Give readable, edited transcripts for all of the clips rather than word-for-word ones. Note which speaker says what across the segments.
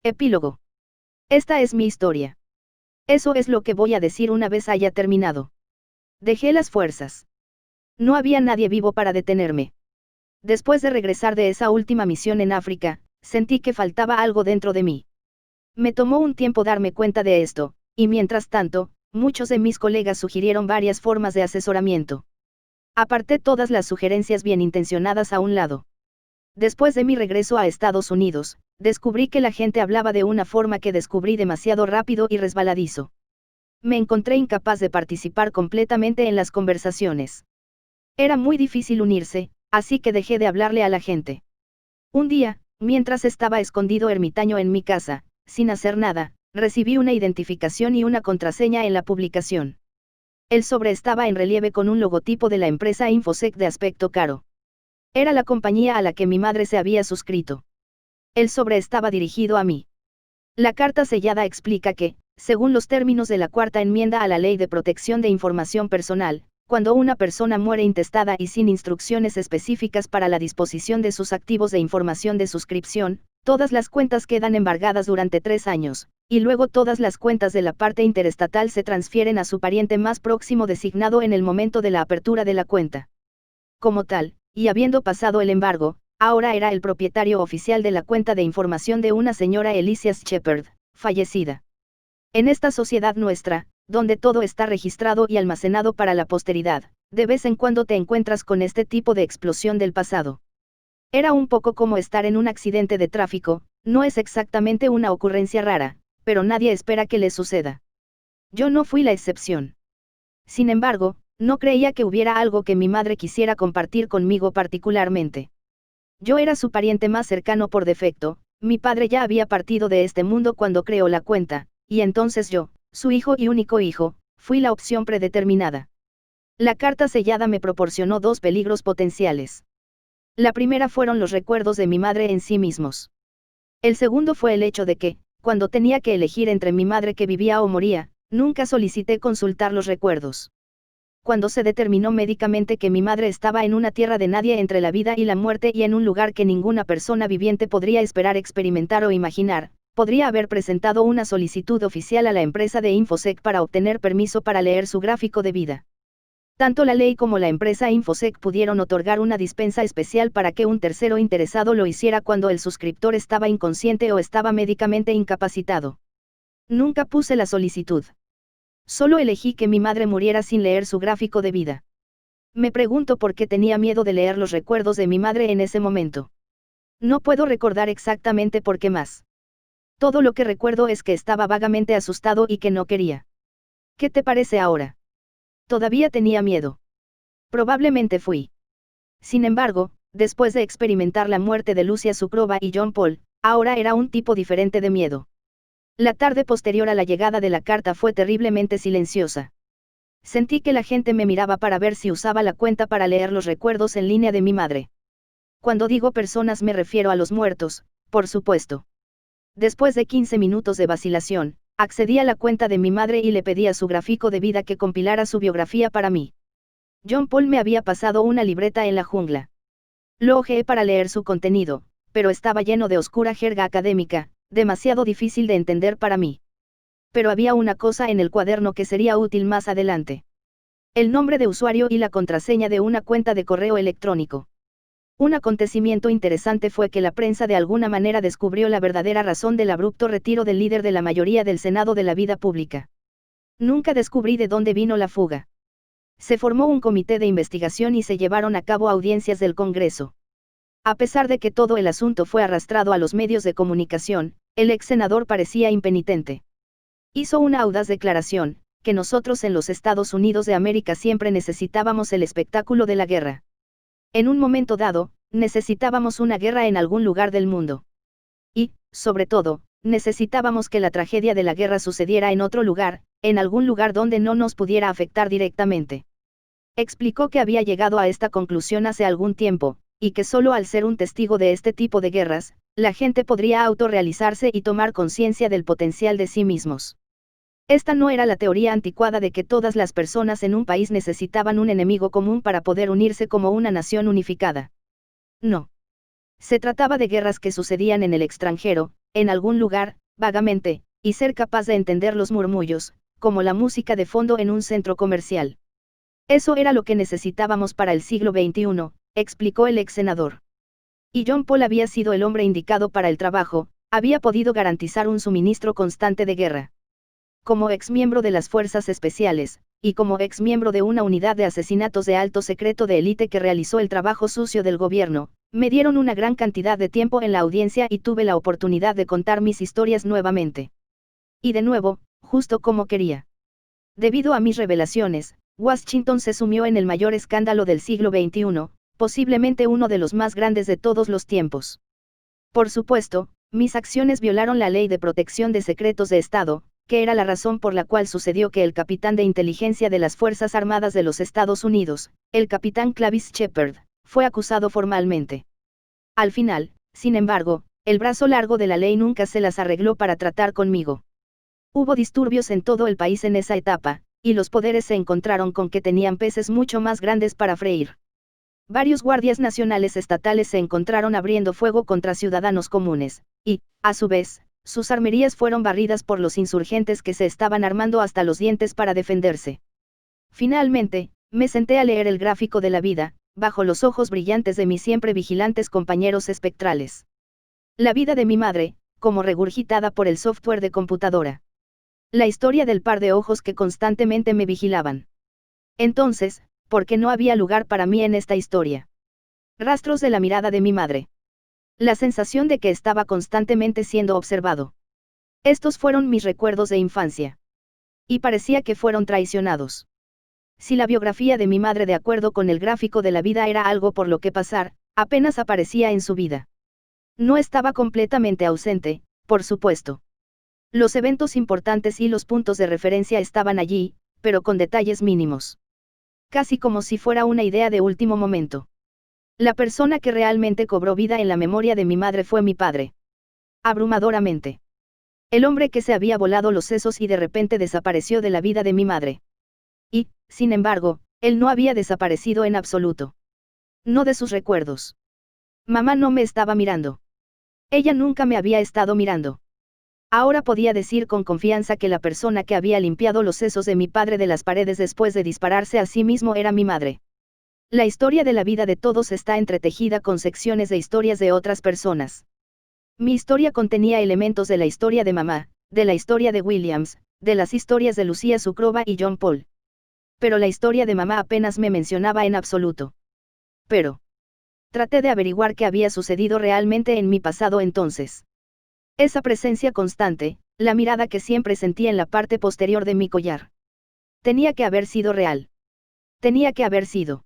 Speaker 1: Epílogo. Esta es mi historia. Eso es lo que voy a decir una vez haya terminado. Dejé las fuerzas. No había nadie vivo para detenerme. Después de regresar de esa última misión en África, sentí que faltaba algo dentro de mí. Me tomó un tiempo darme cuenta de esto, y mientras tanto, muchos de mis colegas sugirieron varias formas de asesoramiento. Aparté todas las sugerencias bien intencionadas a un lado. Después de mi regreso a Estados Unidos, descubrí que la gente hablaba de una forma que descubrí demasiado rápido y resbaladizo. Me encontré incapaz de participar completamente en las conversaciones. Era muy difícil unirse, así que dejé de hablarle a la gente. Un día, mientras estaba escondido ermitaño en mi casa, sin hacer nada, recibí una identificación y una contraseña en la publicación. El sobre estaba en relieve con un logotipo de la empresa Infosec de aspecto caro. Era la compañía a la que mi madre se había suscrito. El sobre estaba dirigido a mí. La carta sellada explica que, según los términos de la cuarta enmienda a la Ley de Protección de Información Personal, cuando una persona muere intestada y sin instrucciones específicas para la disposición de sus activos de información de suscripción, todas las cuentas quedan embargadas durante 3 años, y luego todas las cuentas de la parte interestatal se transfieren a su pariente más próximo designado en el momento de la apertura de la cuenta. Como tal, y habiendo pasado el embargo, ahora era el propietario oficial de la cuenta de información de una señora Alicia Shepard, fallecida. En esta sociedad nuestra, donde todo está registrado y almacenado para la posteridad, de vez en cuando te encuentras con este tipo de explosión del pasado. Era un poco como estar en un accidente de tráfico, no es exactamente una ocurrencia rara, pero nadie espera que le suceda. Yo no fui la excepción. Sin embargo, no creía que hubiera algo que mi madre quisiera compartir conmigo particularmente. Yo era su pariente más cercano por defecto, mi padre ya había partido de este mundo cuando creó la cuenta, y entonces yo, su hijo y único hijo, fui la opción predeterminada. La carta sellada me proporcionó 2 peligros potenciales. La primera fueron los recuerdos de mi madre en sí mismos. El segundo fue el hecho de que, cuando tenía que elegir entre mi madre que vivía o moría, nunca solicité consultar los recuerdos. Cuando se determinó médicamente que mi madre estaba en una tierra de nadie entre la vida y la muerte y en un lugar que ninguna persona viviente podría esperar experimentar o imaginar, podría haber presentado una solicitud oficial a la empresa de Infosec para obtener permiso para leer su gráfico de vida. Tanto la ley como la empresa Infosec pudieron otorgar una dispensa especial para que un tercero interesado lo hiciera cuando el suscriptor estaba inconsciente o estaba médicamente incapacitado. Nunca puse la solicitud. Solo elegí que mi madre muriera sin leer su gráfico de vida. Me pregunto por qué tenía miedo de leer los recuerdos de mi madre en ese momento. No puedo recordar exactamente por qué más. Todo lo que recuerdo es que estaba vagamente asustado y que no quería. ¿Qué te parece ahora? Todavía tenía miedo. Probablemente fui. Sin embargo, después de experimentar la muerte de Lucia Sukrova y John Paul, ahora era un tipo diferente de miedo. La tarde posterior a la llegada de la carta fue terriblemente silenciosa. Sentí que la gente me miraba para ver si usaba la cuenta para leer los recuerdos en línea de mi madre. Cuando digo personas me refiero a los muertos, por supuesto. Después de 15 minutos de vacilación, accedí a la cuenta de mi madre y le pedí a su gráfico de vida que compilara su biografía para mí. John Paul me había pasado una libreta en la jungla. Lo hojeé para leer su contenido, pero estaba lleno de oscura jerga académica, demasiado difícil de entender para mí. Pero había una cosa en el cuaderno que sería útil más adelante. El nombre de usuario y la contraseña de una cuenta de correo electrónico. Un acontecimiento interesante fue que la prensa de alguna manera descubrió la verdadera razón del abrupto retiro del líder de la mayoría del Senado de la vida pública. Nunca descubrí de dónde vino la fuga. Se formó un comité de investigación y se llevaron a cabo audiencias del Congreso. A pesar de que todo el asunto fue arrastrado a los medios de comunicación, el ex senador parecía impenitente. Hizo una audaz declaración, que nosotros en los Estados Unidos de América siempre necesitábamos el espectáculo de la guerra. En un momento dado, necesitábamos una guerra en algún lugar del mundo. Y, sobre todo, necesitábamos que la tragedia de la guerra sucediera en otro lugar, en algún lugar donde no nos pudiera afectar directamente. Explicó que había llegado a esta conclusión hace algún tiempo, y que solo al ser un testigo de este tipo de guerras, la gente podría autorrealizarse y tomar conciencia del potencial de sí mismos. Esta no era la teoría anticuada de que todas las personas en un país necesitaban un enemigo común para poder unirse como una nación unificada. No. Se trataba de guerras que sucedían en el extranjero, en algún lugar, vagamente, y ser capaz de entender los murmullos, como la música de fondo en un centro comercial. Eso era lo que necesitábamos para el siglo XXI, explicó el ex senador. Y John Paul había sido el hombre indicado para el trabajo, había podido garantizar un suministro constante de guerra. Como ex miembro de las Fuerzas Especiales, y como ex miembro de una unidad de asesinatos de alto secreto de élite que realizó el trabajo sucio del gobierno, me dieron una gran cantidad de tiempo en la audiencia y tuve la oportunidad de contar mis historias nuevamente. Y de nuevo, justo como quería. Debido a mis revelaciones, Washington se sumió en el mayor escándalo del siglo XXI, posiblemente uno de los más grandes de todos los tiempos. Por supuesto, mis acciones violaron la Ley de Protección de Secretos de Estado, que era la razón por la cual sucedió que el capitán de inteligencia de las Fuerzas Armadas de los Estados Unidos, el capitán Clavis Shepard, fue acusado formalmente. Al final, sin embargo, el brazo largo de la ley nunca se las arregló para tratar conmigo. Hubo disturbios en todo el país en esa etapa, y los poderes se encontraron con que tenían peces mucho más grandes para freír. Varios guardias nacionales estatales se encontraron abriendo fuego contra ciudadanos comunes, y, a su vez, sus armerías fueron barridas por los insurgentes que se estaban armando hasta los dientes para defenderse. Finalmente, me senté a leer el gráfico de la vida, bajo los ojos brillantes de mis siempre vigilantes compañeros espectrales. La vida de mi madre, como regurgitada por el software de computadora. La historia del par de ojos que constantemente me vigilaban. Entonces, ¿por qué no había lugar para mí en esta historia? Rastros de la mirada de mi madre. La sensación de que estaba constantemente siendo observado. Estos fueron mis recuerdos de infancia. Y parecía que fueron traicionados. Si la biografía de mi madre de acuerdo con el gráfico de la vida era algo por lo que pasar, apenas aparecía en su vida. No estaba completamente ausente, por supuesto. Los eventos importantes y los puntos de referencia estaban allí, pero con detalles mínimos. Casi como si fuera una idea de último momento. La persona que realmente cobró vida en la memoria de mi madre fue mi padre. Abrumadoramente. El hombre que se había volado los sesos y de repente desapareció de la vida de mi madre. Y, sin embargo, él no había desaparecido en absoluto. No de sus recuerdos. Mamá no me estaba mirando. Ella nunca me había estado mirando. Ahora podía decir con confianza que la persona que había limpiado los sesos de mi padre de las paredes después de dispararse a sí mismo era mi madre. La historia de la vida de todos está entretejida con secciones de historias de otras personas. Mi historia contenía elementos de la historia de mamá, de la historia de Williams, de las historias de Lucía Sukrova y John Paul. Pero la historia de mamá apenas me mencionaba en absoluto. Pero traté de averiguar qué había sucedido realmente en mi pasado entonces. Esa presencia constante, la mirada que siempre sentía en la parte posterior de mi collar. Tenía que haber sido real. Tenía que haber sido.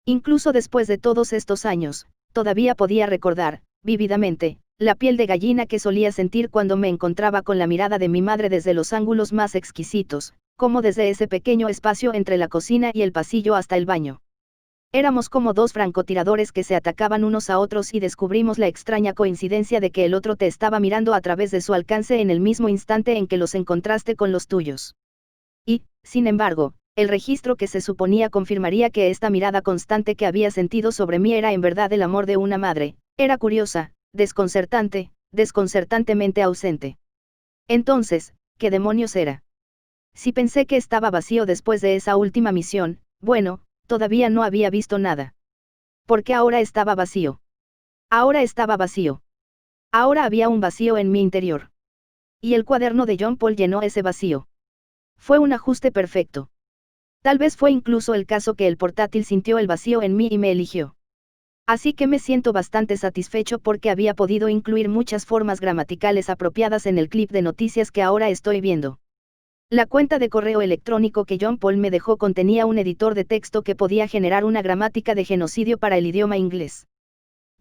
Speaker 1: Incluso después de todos estos años, todavía podía recordar, vívidamente, la piel de gallina que solía sentir cuando me encontraba con la mirada de mi madre desde los ángulos más exquisitos, como desde ese pequeño espacio entre la cocina y el pasillo hasta el baño. Éramos como dos francotiradores que se atacaban unos a otros y descubrimos la extraña coincidencia de que el otro te estaba mirando a través de su alcance en el mismo instante en que los encontraste con los tuyos. Y, sin embargo, el registro que se suponía confirmaría que esta mirada constante que había sentido sobre mí era en verdad el amor de una madre, era curiosa, desconcertante, desconcertantemente ausente. Entonces, ¿qué demonios era? Si pensé que estaba vacío después de esa última misión, bueno, todavía no había visto nada. Porque ahora estaba vacío. Ahora estaba vacío. Ahora había un vacío en mi interior. Y el cuaderno de John Paul llenó ese vacío. Fue un ajuste perfecto. Tal vez fue incluso el caso que el portátil sintió el vacío en mí y me eligió. Así que me siento bastante satisfecho porque había podido incluir muchas formas gramaticales apropiadas en el clip de noticias que ahora estoy viendo. La cuenta de correo electrónico que John Paul me dejó contenía un editor de texto que podía generar una gramática de genocidio para el idioma inglés.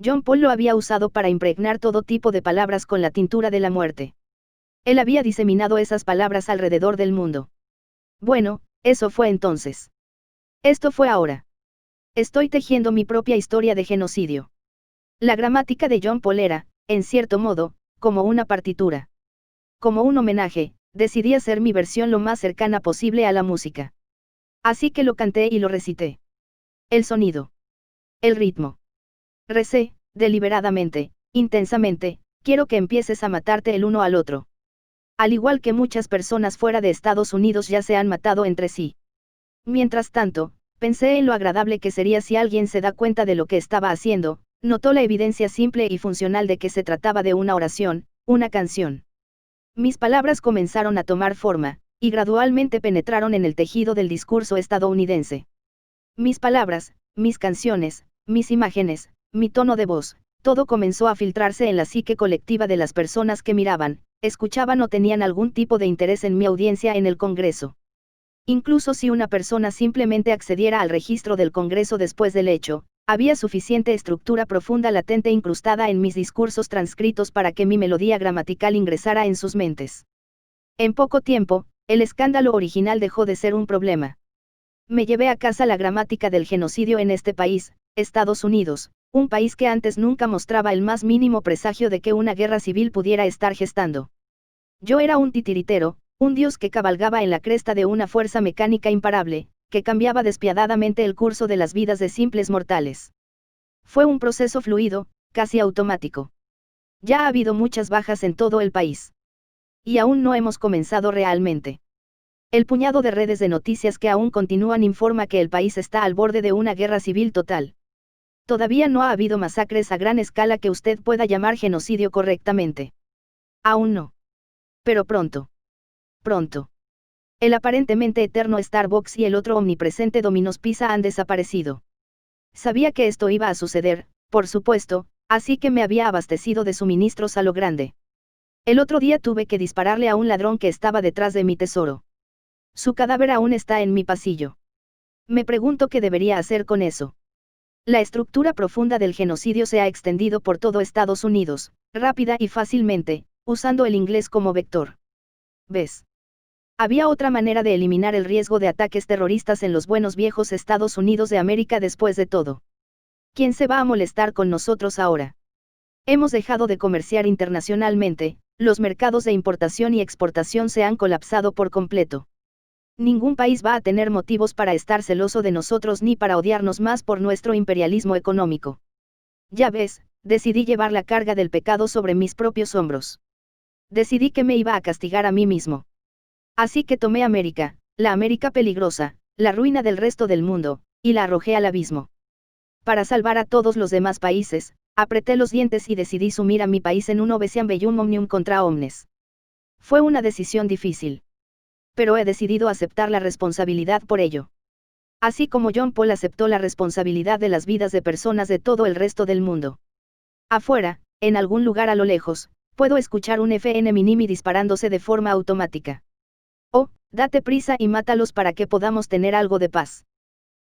Speaker 1: John Paul lo había usado para impregnar todo tipo de palabras con la tintura de la muerte. Él había diseminado esas palabras alrededor del mundo. Bueno, eso fue entonces. Esto fue ahora. Estoy tejiendo mi propia historia de genocidio. La gramática de John Paul era, en cierto modo, como una partitura. Como un homenaje, decidí hacer mi versión lo más cercana posible a la música. Así que lo canté y lo recité. El sonido. El ritmo. Recé, deliberadamente, intensamente, quiero que empieces a matarte el uno al otro. Al igual que muchas personas fuera de Estados Unidos ya se han matado entre sí. Mientras tanto, pensé en lo agradable que sería si alguien se da cuenta de lo que estaba haciendo, notó la evidencia simple y funcional de que se trataba de una oración, una canción. Mis palabras comenzaron a tomar forma, y gradualmente penetraron en el tejido del discurso estadounidense. Mis palabras, mis canciones, mis imágenes, mi tono de voz, todo comenzó a filtrarse en la psique colectiva de las personas que miraban, escuchaban o tenían algún tipo de interés en mi audiencia en el Congreso. Incluso si una persona simplemente accediera al registro del Congreso después del hecho, había suficiente estructura profunda latente incrustada en mis discursos transcritos para que mi melodía gramatical ingresara en sus mentes. En poco tiempo, el escándalo original dejó de ser un problema. Me llevé a casa la gramática del genocidio en este país, Estados Unidos, un país que antes nunca mostraba el más mínimo presagio de que una guerra civil pudiera estar gestando. Yo era un titiritero, un dios que cabalgaba en la cresta de una fuerza mecánica imparable, que cambiaba despiadadamente el curso de las vidas de simples mortales. Fue un proceso fluido, casi automático. Ya ha habido muchas bajas en todo el país. Y aún no hemos comenzado realmente. El puñado de redes de noticias que aún continúan informa que el país está al borde de una guerra civil total. Todavía no ha habido masacres a gran escala que usted pueda llamar genocidio correctamente. Aún no. Pero pronto. Pronto. El aparentemente eterno Starbucks y el otro omnipresente Domino's Pizza han desaparecido. Sabía que esto iba a suceder, por supuesto, así que me había abastecido de suministros a lo grande. El otro día tuve que dispararle a un ladrón que estaba detrás de mi tesoro. Su cadáver aún está en mi pasillo. Me pregunto qué debería hacer con eso. La estructura profunda del genocidio se ha extendido por todo Estados Unidos, rápida y fácilmente, usando el inglés como vector. ¿Ves? Había otra manera de eliminar el riesgo de ataques terroristas en los buenos viejos Estados Unidos de América después de todo. ¿Quién se va a molestar con nosotros ahora? Hemos dejado de comerciar internacionalmente, los mercados de importación y exportación se han colapsado por completo. Ningún país va a tener motivos para estar celoso de nosotros ni para odiarnos más por nuestro imperialismo económico. Ya ves, decidí llevar la carga del pecado sobre mis propios hombros. Decidí que me iba a castigar a mí mismo. Así que tomé América, la América peligrosa, la ruina del resto del mundo, y la arrojé al abismo. Para salvar a todos los demás países, apreté los dientes y decidí sumir a mi país en un Ovesian Bellum Omnium contra Omnes. Fue una decisión difícil. Pero he decidido aceptar la responsabilidad por ello. Así como John Paul aceptó la responsabilidad de las vidas de personas de todo el resto del mundo. Afuera, en algún lugar a lo lejos, puedo escuchar un FN Minimi disparándose de forma automática. Oh, date prisa y mátalos para que podamos tener algo de paz.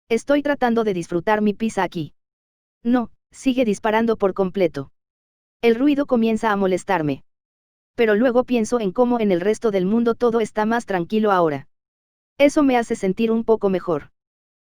Speaker 1: Estoy tratando de disfrutar mi pizza aquí. No, sigue disparando por completo. El ruido comienza a molestarme. Pero luego pienso en cómo en el resto del mundo todo está más tranquilo ahora. Eso me hace sentir un poco mejor.